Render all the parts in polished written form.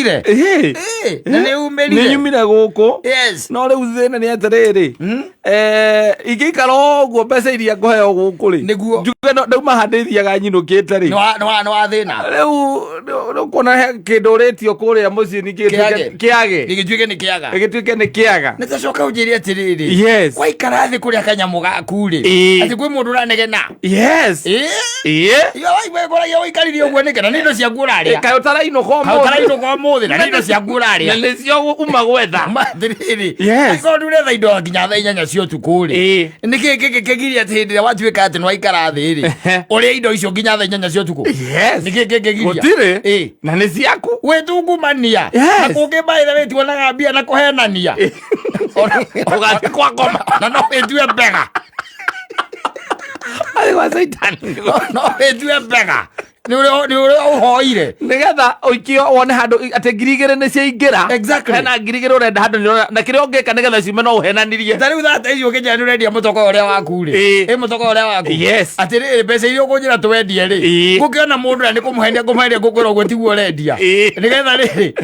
umire nene umire ni umire guku yes no riu thina ni atiriri igikara oguo mbeca iria ngoheo guku ri niguo njuge ndauma handithiaga nyinukite ri no wa thina riu kuona kindu ritio kuria mucii ni kiage nigituike ni kiaga nitacoka unjirie atiriri yes waikara thi kuria kanyamu gaku ri ati kwi mundu uranegena yes iyo waigwe waikaririe uguo nikena nindo cia nguraria kayo taraino ko muthi na nindo cia nguraria na nicio uma gwetha mathiriri yes ko ndure tha indo nginya tha inyanya cio tuku ri niki kigiria ati hindira watuika ati no waikara thi ri uria indo icio nginya tha inyanya cio tuku yes niki kigiria gutire na ni ciaku wetungumania na kungi baitha wetwonaga mbia na kuhenania ugathi kwa ngoma na no wetue bega ai wa saitani no wetue bega ni uri uhoire nigetha uikio wone handu ate ngirigire ni ciaingira hena ngirigire urenda handu na kiria ungeka nigetha ciume no uhenanirie tariu thate icio kinya ni urendia mutoko uria waku ri mutoko uria waku yes ati ri mbeca iria ukunjira tuwendie ri ngukiona mundu na nikumuhendia ngumuhendia ngukwira uguo tiguo urendia nigetha riri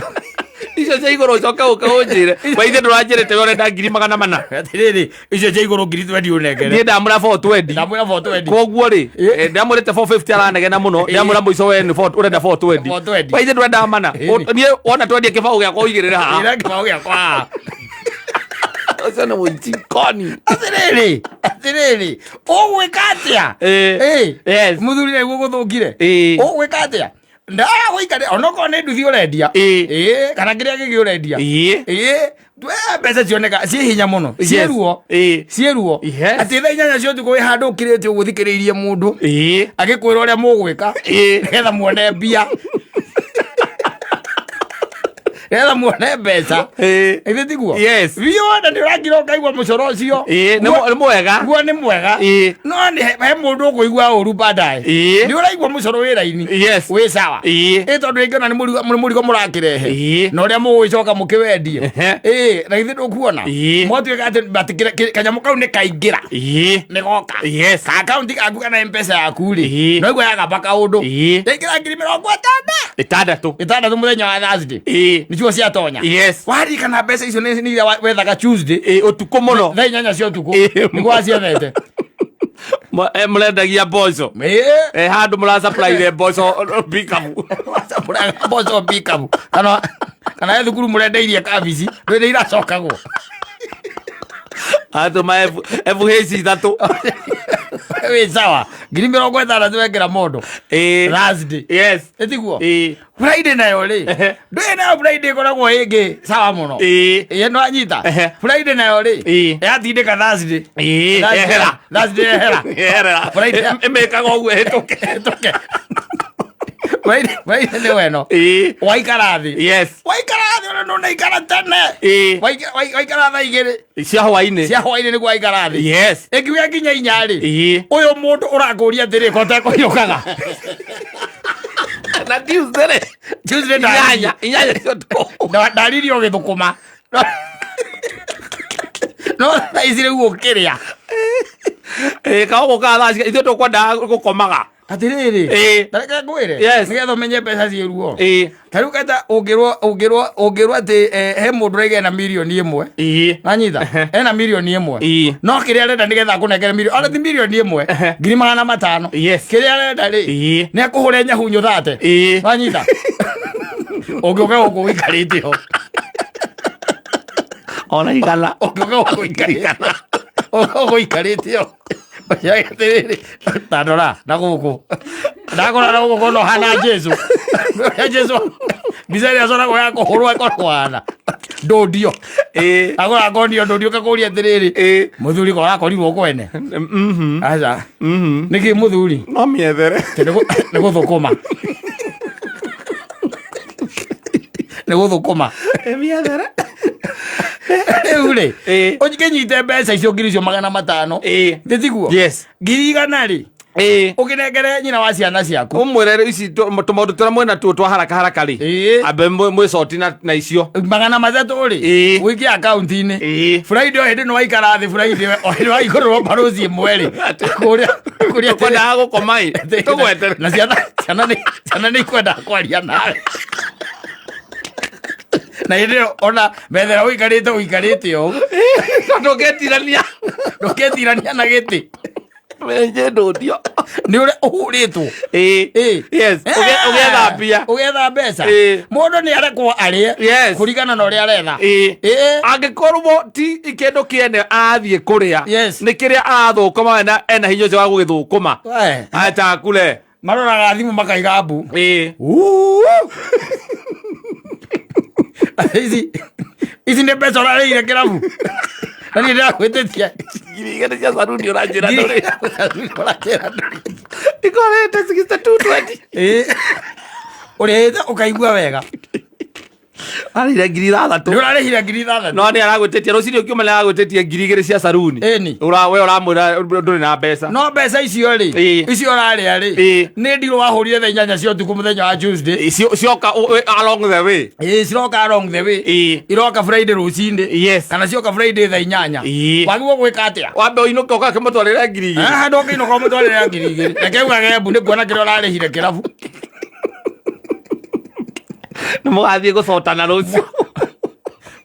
icio cia iguru coka ukaunjire waithe nduranjirite urenda 400 atiriri icio cia iguru 20 unengere ni ndamura 420 koguo ri ndamurite 450 aranegena muno ndamura muico we ni 4 urenda 420 waithe ndurenda mana ni wona twendie kibao giakwa uigirire ha ira kibao giakwa ucio ni mujikoni atiriri ugwikatia yes muthuri niguo guthungire ugwikatia ndara guikare onoko ne nduthi urendia kana kiria gigi urendia twe mbeca cioneka cie hinya muno cieruo ati tha inyanya cio tuku wi handu ukirite uguthikiriirie mundu agikwira uria mugwika nigetha muone mbia Ela muone mbeca ithi tiguo yes bio na ndirangira ukaigua mucoro ucio ni mwega guo ni mwega no ni he mundu ukuigua uru baadaye ni uraigua mucoro wira-ini yes wi sawa tondu ingona ni murigo murakirehe na uria mugwicoka mukiwendie na ithi ndukuona mwatuika ati batikire kanyamu kau ni kaingira ni goka yes account kaku kana mpesa yaku ri no igwa yaga baka undu ingira 60 itandatu muthenya wa Thursday nicio cia tonya yes wari kana mbeca icio ni iria wethaga Tuesday utuko muno tha inyanya cia utuko niguo ciethete murendagia mboco handu mura supply the mboco bikabu kana thukuru murendeirie kabici ndwende iracokagwo atu ma FHC thatu we sawa 60 wekera mondo Thursday yes etiguo Friday nayo ri ndwe na Friday koragwo ingi sawa muno no anyita Friday nayo ri yatindika Thursday hera Friday emekaga uguo hetoke Wait ni weno waikara thi yes waikara thi no naikara tene waikara tha igiri cia hwaini ni waikara thi yes ekiwa nginya inyari uyu mundu urakuria thiri kote kuyukaga na Tuesday inyanya ndaririo githukuma no thaicire gukiria kago ka thaci ithu tukwenda gukomaga atiriri tareka ngwire nigetha umenye mbeca cieruo tariu kata ungirwo ati he mundu rege na milioni imwe nanyitha ena milioni imwe no kiria arenda nigetha akunengere milioni ona ti milioni imwe 500,000 kiria arenda ri ni akuhure nyahunyu thate nanyitha ungiuka guku wikarite ho ona igana ungiuka guku ikarite ho tandora na guku ndakora na guku no hana Jesu bizari azora ko yako horwa ko hana ndodio agora ngondio ndodio kakuria atiriri muthuri ko akorirwo kwene aza niki muthuri no miethere ni guthukuma miethere ule ukinyite mbeca icio ngiri icio 500 nditiguo yes ngiri 100 ukinengere nyina wa ciana ciaku umwirere ici tumaundu turia mwena tuo twa haraka ri ambe mwe sort na icio 300 ri wiki account-ini Friday hindi no waikara thi Friday o wa iguru barozi mweri kuria kwenda gukoma tugwete na ciana ni kwenda kwaria nawe na ile ona bethera uikarite o ndoketirania na giti menye ndio ni ure uhuritwo yes ugetha mbeca mundu ni arekwo arie kurigana na uria aretha angikorwo ti ikindu kiene athie kuria ni kiria athukuma ena hinya ucio wa gugithukuma acha kule maroraga thimu makaiga mbu ici nĩ mbeca ũrarĩire kĩrabu na niĩ ndĩrakwĩtĩtia ngiri cia saruni ũranjĩra ndũrĩ ikorete 6220 ũrĩhĩte ũkaigua wega arĩire ngiri 6 nĩ ũrarĩhire ngiri 6 no nĩ aragwĩtĩtia rũciinĩ ũkiuma nĩ aragwĩtĩtia ngiri 2 cia saruni we ũramwĩra ndũrĩ na mbeca no mbeca icio rĩ icio ũrarĩa rĩ nĩ ndirũ wahũrire thaa 8 cia ũtukũ mũthenya wa Tuesday cioka along the way ciroka along the way iroka Friday rũcinĩ kana cioka Friday thaa 8 wagĩrĩirwo gwĩka atĩa wambe ũinũke ũka kĩmũtwarĩre ngiri 2 ndoka inũka ũmũtwarĩre ngiri 2 reke ugage mbu nĩ kuona kĩrĩa ũrarĩhire kĩrabu nĩ mũgathiĩ gũcotana rũciũ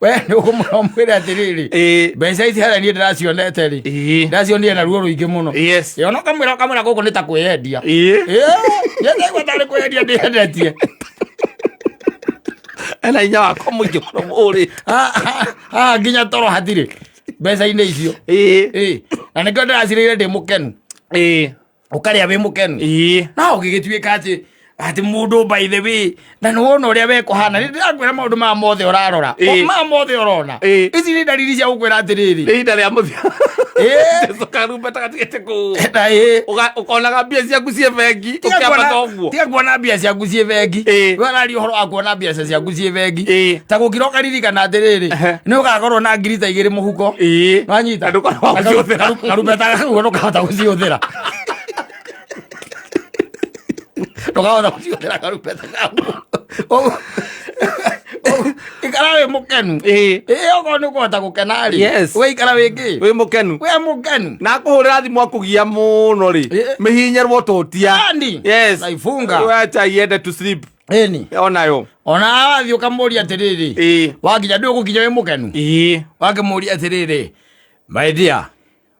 we nĩ ũkũmwĩra atĩrĩrĩ mbeca ici harĩa niĩ ndĩracionete rĩ ndacionire na ruo rũingĩ mũno ona ũkamwĩra gũkũ nĩ ta kwĩyendia ndaigua tarĩ kwĩyendia ndĩyendetie ena hinya wakwa mũingĩ mũno ũrĩ nginya toro hatirĩ mbeca-inĩ icio na nĩkĩo ndĩracirĩire ndĩ mũkenu ũkarĩa wĩ mũkenu na ũgĩgĩtuĩka atĩ mũndũ by the way na nĩ wona ũrĩa we kũhana nĩ ndĩrakwĩra maũndũ maya mothe ũrarora maya mothe ũrona ici nĩ ndariri cia gũkwĩra atĩrĩrĩ nĩ ihinda rĩa mũthia cokarumbe tagatigĩte kũu ũkonaga mbia ciaku ciĩ bengi ũkĩambata ũguo tiga kuona mbia ciaku ciĩ bengi we ũraria ũhoro wa kuona mbeca ciaku ciĩ bengi ta gũkira ũkaririkana atĩrĩrĩ nĩ ũgakorwo na ngiri ta 2 mũhuko wanyita karumbe tagakuo ndũkahota gũcihũthĩra ndũkahota gũcihũthĩra karumbe tagakuo ikara wĩ mũkenu okorwo nĩ ũkũhota gũkena rĩ ũgĩikara wĩ mũkenu na akũhũrĩra thimũ akũgia mũno rĩ mĩhinyerwo tũtia naifunga wacha iende to sleep onayo ona wathiĩ ũkamũria atĩrĩrĩ wakinya ndĩ ũgũkinya wĩ mũkenu wakĩmũria atĩrĩrĩ my dear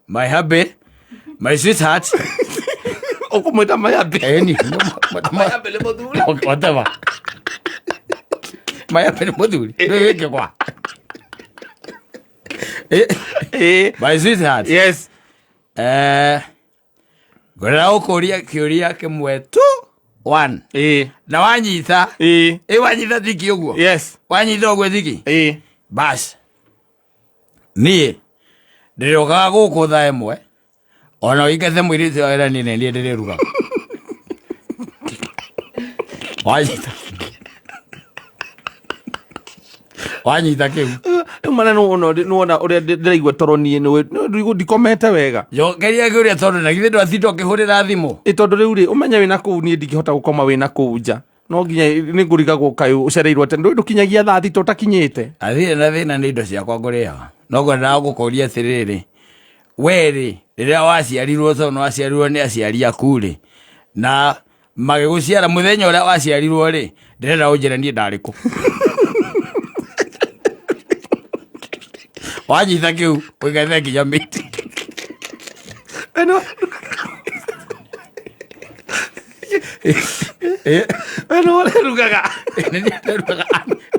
my hubby my sweetheart ũkũmwĩta my hubby whatever my hubby nĩ mũthuri wĩke kwa my sweetheart ngwĩrĩra gũkũria kĩũria kĩmwe tu 1 na wanyita wanyita thiki ũguo wanyita ũguo thiki bas niĩ ndĩrĩũkaga gũkũ thaa 1 ona ũingate mũirĩtu wa wĩra nini niĩ ndĩrĩrugaga wanyita kĩu mana nĩwona ũrĩa ndĩraigua toro niĩ ndikomete wega njokeria kĩũria tondũ na githĩ ndwatinda ũkĩhũrĩra thimũ tondũ rĩu rĩ ũmenye wĩna kũu niĩ ndingĩhota gũkoma wĩna kũu nja no nginya nĩ ngũrigagwo kaĩ ũcereirwo atĩ ndũkinyagia thaa 3 ũtakinyĩte athire na thĩna nĩ indo ciakwa ngũrĩaga no ngwendaga gũkũria atĩrĩrĩ we rĩ rĩrĩa waciarirwo tondũ nĩ waciarirwo nĩ aciari aku rĩ na magĩgũciara mũthenya ũrĩa waciarirwo rĩ ndĩrenda ũnjĩre niĩ ndarĩkũ wanyita kĩu ũigathe nginya mĩtĩ no ũrerugaga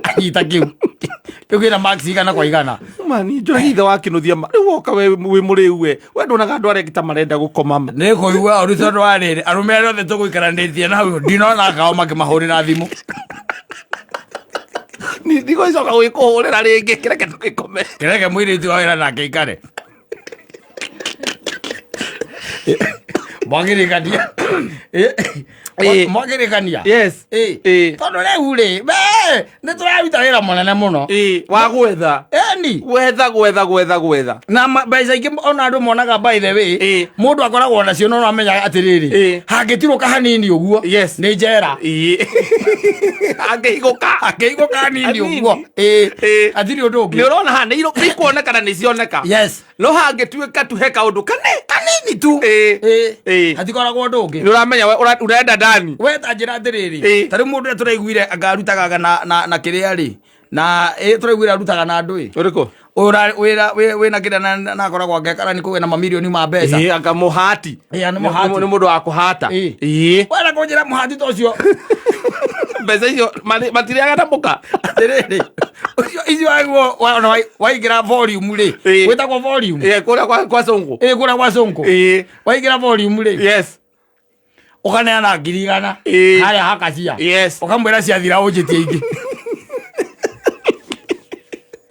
anyita kĩu kwĩna max igana kwa igana mani njũragi ithe wakĩnũthia rĩu woka wĩ mũrĩu we ndonaga andũ arĩa ngita marenda gũkoma nĩ kũigua ũrĩ tondũ wa rĩrĩ arũme arĩa othe tũgũikaranĩtie na hau ndinona kao makĩmahũrĩra thimũ ndigũcoka gwĩkũhũrĩra rĩngĩ kĩreke tũgĩkome kĩreke mũirĩtu wa wĩra nake ikare mwagĩrĩkania mwagĩrĩkania tondũ rĩu rĩ nĩ tũraruta wĩra mũnene mũno wa gwetha gwetha na mbeca ingĩ ona andũ monaga by the way mũndũ akoragwo nacio no amenyaga atĩrĩrĩ hangĩtirũka hanini ũguo nĩ njera angĩigũka hanini ũguo atirĩ ũndũ ũngĩ nĩ ũrona haha nĩ ikuonekana nĩ cioneka no hangĩtuĩka tuhe kaũndũ kanini tu hatikoragwo ũndũ ũngĩ nĩ ũramenya ũrenda ndani we ta njĩra atĩrĩrĩ tarĩ mũndũ ũrĩa tũraiguire angarutagaga na kĩrĩa rĩ na tũraigwĩra rutaga na andũ ũrĩkũ wĩna kĩrĩa na koragwo angekara nĩ kũgĩa na mamirioni ma mbeca anga mũhati nĩ mũndũ wa kũhata wena kũnjĩra mũhati ta ũcio mbeca icio matirĩaga na mũka atĩrĩrĩ icio waingĩra volume rĩ gwĩtagwo volume kũrĩa kwa Sonko kũrĩa kwa Sonko waingĩra volume rĩ yes ũkaneana 100 harĩa hakacia ũkamwĩra ciathira ũnjĩtie ingĩ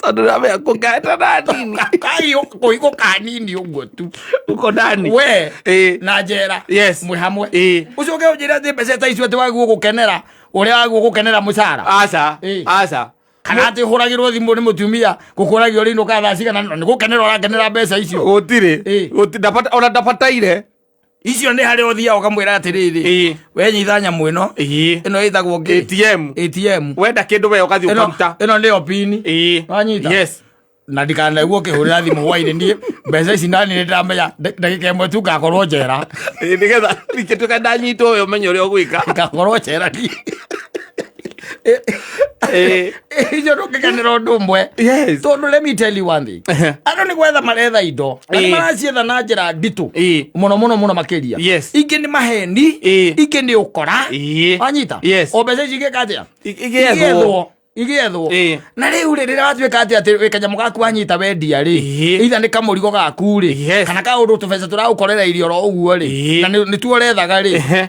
tondũ ramea kũkaeta na nini kũigũ kanini ũguo tu uko ndani we na njera mwĩ hamwe ũcio ũngĩ ũnjĩre atĩ mbeca ta icio atĩ wagwo gũkenera ũrĩa wagwo gũkenera mũcara aca kana atĩ hũragĩrwo thimũ nĩ mũtumia gũkũragio rĩinũ ka thaa cigana nĩ gũkenera ũrakenera mbeca icio gũtirĩ ona ndabataire icio nĩ harĩa ũthiaga ũkamwĩra atĩrĩrĩ we nyitha nyamũ ĩno ĩtagwo ATM wenda kĩndũ we ũgathiĩ ũkaruta ĩno nĩyo pini wanyita na ndikanaigua ũkĩhũrĩra thimũ hwainĩ niĩ mbeca ici nani nĩ ndĩramenya ndagĩka ĩmwe tu ngakorwo njera nĩgetha ingĩtuĩka ndanyitwo we ũmenye ũrĩa ũgwĩka ngakorwo njera icio ndũngĩkenera ũndũ ũmwe tondũ let me tell you one thing andũ nĩ gwetha maretha indo na nĩ maracietha na njĩra nditũ mũno makĩria ingĩ nĩ maheni ingĩ nĩ ũkora wanyita o mbeca ici igĩka atĩa igĩethwo na rĩu rĩrĩa watuĩka atĩ wĩ kanyamũ gaku wanyita wendia rĩ either nĩ kamũrigo gaku rĩ kana kaũndũ tũbeca tũragũkorera irio ro ũguo rĩ na nĩ tuo ũrethaga rĩ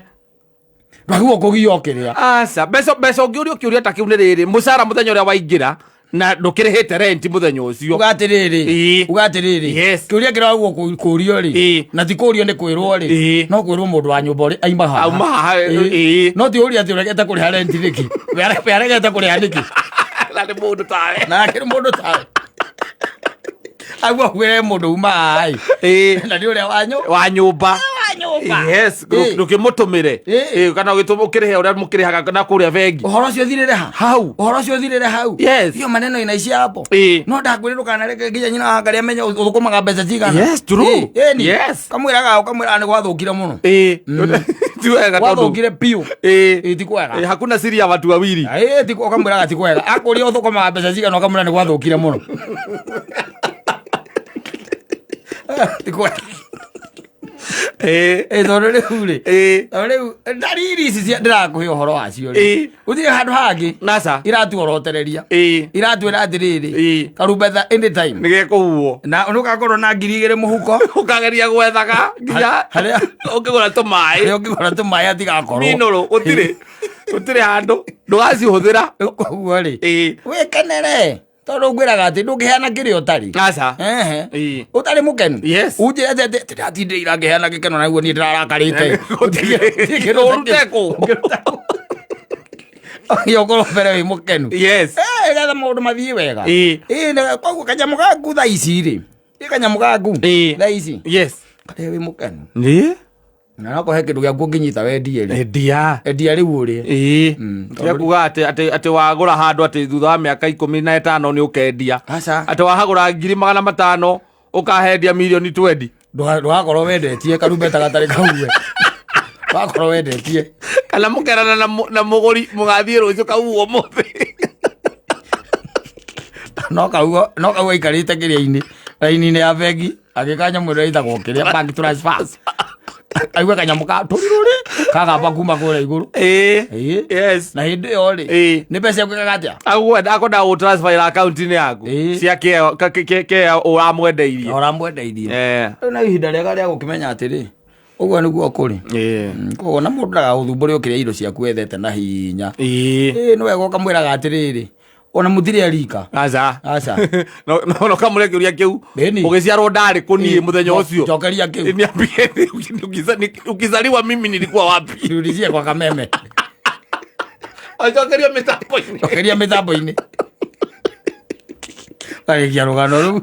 Baguo kũgia ũkĩrĩa aca mbeca ũngĩũria ũkĩũria ta kĩu nĩ rĩrĩ mũcara mũthenya ũrĩa waingĩra na ndũkĩrĩhĩte rent mũthenya ũcio ugatĩrĩrĩ kĩũria kĩragwo kũũrio rĩ na ti kũũrio nĩ kwĩrwo rĩ no kwĩrwo mũndũ wa nyũmba aima haha no ti ũria atĩ ũregete kũrĩha rent nĩkĩ we aregete kũrĩha nĩkĩ na nĩ mũndũ tawe nake nĩ mũndũ tawe aguo kwĩre mũndũ uma haha na nĩ ũrĩa wa nyũmba ndũkĩmũtũmĩre kana ũkĩrĩhe ũrĩa mũkĩrĩhaga na kũrĩa bengi ũhoro ũcio thirĩre hau hiyo maneno inaicia hapo no ndakwĩrĩ ndũkanareke nginya nyina wa Ngai amenye ũthũkũmaga mbeca cigana kamwĩraga nĩ gwathũkire mũno ti wega gwathũkire piũ ti kwega hakuna siri ya watu wawili ũkamwĩraga ti kwega akũria ũthũkũmaga mbeca cigana ũkamwĩra nĩ gwathũkire mũno ti kwega tondũ rĩu rĩ ndariri ici ndĩrakũhe ũhoro wacio rĩ ũthiĩ handũ hangĩ iratuorotereria iratwĩra atĩrĩrĩ karumbetha anytime nĩgekũhuo na nĩũgakorwo na 2,000 mũhuko ũkageria gwethaga nginya ũngĩgũra tũmaĩ atigakorwo minũrũ gũtirĩ handũ ndũgacihũthĩra ũguo rĩ wĩkenere tondũ ngwĩraga atĩ ndũngĩheana kĩrĩa ũtarĩ ũtarĩ mũkenu unjĩra atĩ ndĩratindĩra ngĩheana gĩkeno naguo niĩ ndĩrarakarĩte ũrute kũ ũkorwo mbere wĩ mũkenu getha maũndũ mathiĩ wega koguo kanyamũ gaku thaa ici rĩ kanyamũ gaku thaa ici karĩa wĩ mũkenu na no kũhe kĩndũ gĩaku ũngĩnyita wendie endia rĩu ũrĩa kuga atĩ wagũra handũ atĩ thutha wa mĩaka 15 nĩ ũkendia atĩ wahagũra 500,000 ũkahendia 20,000,000 ndũgakorwo wendetie karumbeta gatarĩ kauwe wakorwo wendetie kana mũkerana na mũgũri mũgathiĩ rũciũ kauo mũthĩ no kauga aikarĩte kĩrĩa-inĩ raini-inĩ ya bengi agĩkanya mwĩrĩ ĩtagwo kĩrĩa bank transfers aigua kanyamũ ka tũrirũrĩ kagamba kuma kũrĩa igũrũ na hĩndĩ ĩyo rĩ nĩ mbeca gwĩkaga atĩa akwenda gũtransfer akaunti-inĩ yaku cia kĩa ũramwendeirie rĩu na ihinda rĩega rĩa gũkĩmenya atĩrĩ ũguo nĩguo kũrĩ koguo na mũndũ ndagagũthumbũre ũkĩrĩa indo ciaku wethete na hinya nĩ wega ũkamwĩraga atĩrĩrĩ ona mũthiri arika aca no kamũre kĩũria kĩu ũgĩciarwo ndarĩ kũniĩ mũthenya ũcio cokeria kĩu ukizaliwa mimi nilikuwa wapi rudishie kwa kameme cokeria mĩtambo-inĩ cokeria mĩtambo-inĩ arĩkia rũgano rũu